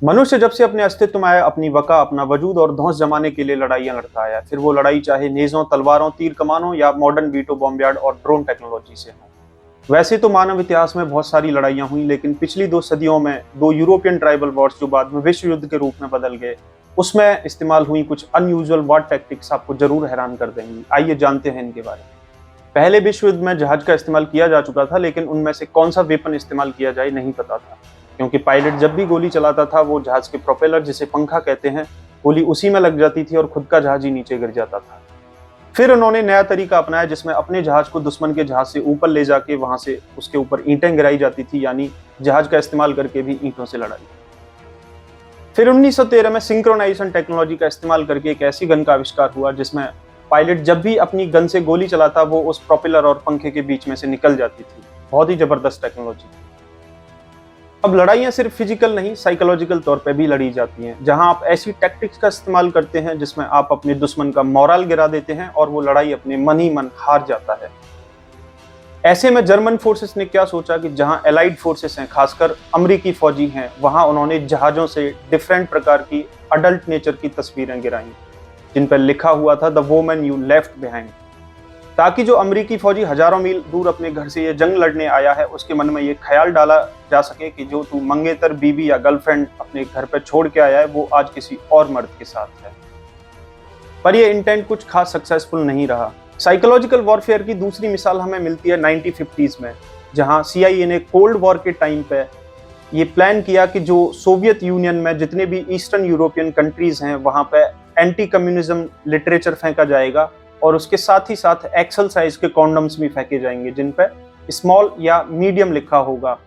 मनुष्य जब से अपने अस्तित्व में आया, अपनी वका, अपना वजूद और धौंस जमाने के लिए लड़ाइयां लड़ता आया। फिर वो लड़ाई चाहे नेज़ों, तलवारों, तीर कमानों या मॉडर्न वीटो बॉम्बयार्ड और ड्रोन टेक्नोलॉजी से हो। वैसे तो मानव इतिहास में बहुत सारी लड़ाइयां हुई, लेकिन पिछली 2 सदियों में 2 यूरोपियन ट्राइबल वॉर्स जो बाद में विश्व युद्ध के रूप में बदल गए, उसमें इस्तेमाल हुई कुछ अनयूजुअल वॉर टैक्टिक्स आपको जरूर हैरान कर देंगी। आइए जानते हैं इनके बारे में। पहले विश्व युद्ध में जहाज का इस्तेमाल किया जा चुका था, लेकिन उनमें से कौन सा वेपन इस्तेमाल किया जाए नहीं पता था, क्योंकि पायलट जब भी गोली चलाता था वो जहाज के प्रोपेलर, जिसे पंखा कहते हैं, गोली उसी में लग जाती थी और खुद का जहाज ही नीचे गिर जाता था। फिर उन्होंने नया तरीका अपनाया जिसमें अपने जहाज को दुश्मन के जहाज से ऊपर ले जाके वहां से उसके ऊपर ईंटें गिराई जाती थी, यानी जहाज का इस्तेमाल करके भी ईंटों से लड़ाई। फिर 1913 में सिंक्रोनाइजेशन टेक्नोलॉजी का इस्तेमाल करके एक ऐसी गन का आविष्कार हुआ जिसमें पायलट जब भी अपनी गन से गोली चलाता वो उस प्रोपेलर और पंखे के बीच में से निकल जाती थी। बहुत ही जबरदस्त टेक्नोलॉजी। अब लड़ाइयां सिर्फ फिजिकल नहीं, साइकोलॉजिकल तौर पे भी लड़ी जाती हैं, जहां आप ऐसी टैक्टिक्स का इस्तेमाल करते हैं जिसमें आप अपने दुश्मन का मोरल गिरा देते हैं और वो लड़ाई अपने मन ही मन हार जाता है। ऐसे में जर्मन फोर्सेस ने क्या सोचा कि जहां एलाइड फोर्सेस हैं, खासकर अमेरिकी फौजी हैं, वहां उन्होंने जहाजों से डिफरेंट प्रकार की अडल्ट नेचर की तस्वीरें गिराई जिन पर लिखा हुआ था the woman you left behind, ताकि जो अमेरिकी फौजी हजारों मील दूर अपने घर से ये जंग लड़ने आया है उसके मन में ये ख्याल डाला जा सके कि जो तू मंगेतर, बीबी या गर्लफ्रेंड अपने घर पर छोड़ के आया है वो आज किसी और मर्द के साथ है। पर ये इंटेंट कुछ खास सक्सेसफुल नहीं रहा। साइकोलॉजिकल वॉरफेयर की दूसरी मिसाल हमें मिलती है 1950s में, जहां CIA ने कोल्ड वॉर के टाइम पे ये प्लान किया कि जो सोवियत यूनियन में जितने भी ईस्टर्न यूरोपियन कंट्रीज हैं वहां पे एंटी कम्युनिज्म लिटरेचर फेंका जाएगा और उसके साथ ही साथ एक्सल साइज के कॉन्डम्स भी फेंके जाएंगे जिन पे स्मॉल या मीडियम लिखा होगा,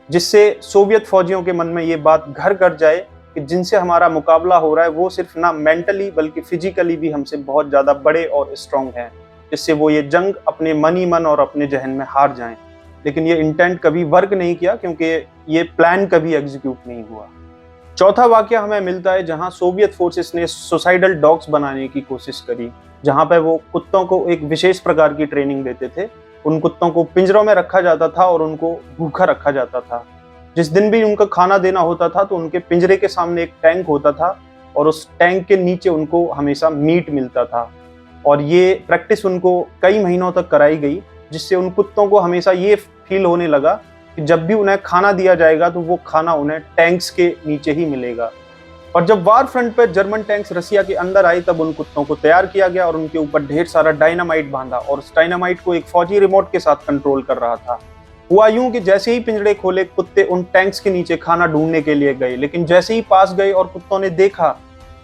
जिससे सोवियत फौजियों के मन में ये बात घर कर जाए कि जिनसे हमारा मुकाबला हो रहा है वो सिर्फ ना मेंटली बल्कि फिजिकली भी हमसे बहुत ज्यादा बड़े और स्ट्रांग हैं, जिससे वो ये जंग अपने मन ही मन और अपने जहन में हार जाएं। लेकिन ये इंटेंट कभी वर्क नहीं किया क्योंकि ये प्लान कभी एग्जीक्यूट नहीं हुआ। चौथा वाकया हमें मिलता है जहां सोवियत फोर्सेस ने सुसाइडल डॉग्स बनाने की कोशिश करी, जहां पे वो कुत्तों को एक विशेष प्रकार की ट्रेनिंग देते थे। उन कुत्तों को पिंजरों में रखा जाता था और उनको भूखा रखा जाता था। जिस दिन भी उनका खाना देना होता था तो उनके पिंजरे के सामने एक टैंक होता था और उस टैंक के नीचे उनको हमेशा मीट मिलता था। और ये प्रैक्टिस उनको कई महीनों तक कराई गई, जिससे उन कुत्तों को हमेशा ये फील होने लगा कि जब भी उन्हें खाना दिया जाएगा तो वो खाना उन्हें टैंक्स के नीचे ही मिलेगा। और जब वार फ्रंट पर जर्मन टैंक्स रसिया के अंदर आए तब उन कुत्तों को तैयार किया गया और उनके ऊपर ढेर सारा डायनामाइट बांधा और उस डायनामाइट को एक फौजी रिमोट के साथ कंट्रोल कर रहा था। हुआ यूं कि जैसे ही पिंजरे खोले कुत्ते उन टैंक्स के नीचे खाना ढूंढने के लिए गए, लेकिन जैसे ही पास गए और कुत्तों ने देखा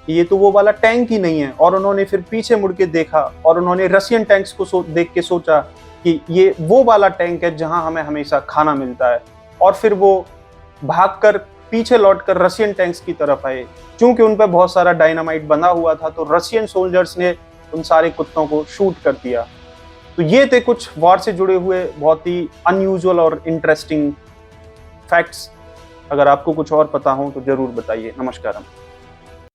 कि ये तो वो वाला टैंक ही नहीं है, और उन्होंने फिर पीछे मुड़ के देखा और उन्होंने रशियन टैंक्स को देख के सोचा कि ये वो वाला टैंक है जहां हमें हमेशा खाना मिलता है, और फिर वो भागकर पीछे लौटकर रशियन टैंक्स की तरफ आए। क्योंकि उन पर बहुत सारा डायनामाइट बंधा हुआ था तो रशियन सोल्जर्स ने उन सारे कुत्तों को शूट कर दिया। तो ये थे कुछ वॉर से जुड़े हुए बहुत ही अनयूजुअल और इंटरेस्टिंग फैक्ट्स। अगर आपको कुछ और पता हो तो जरूर बताइए। नमस्कार।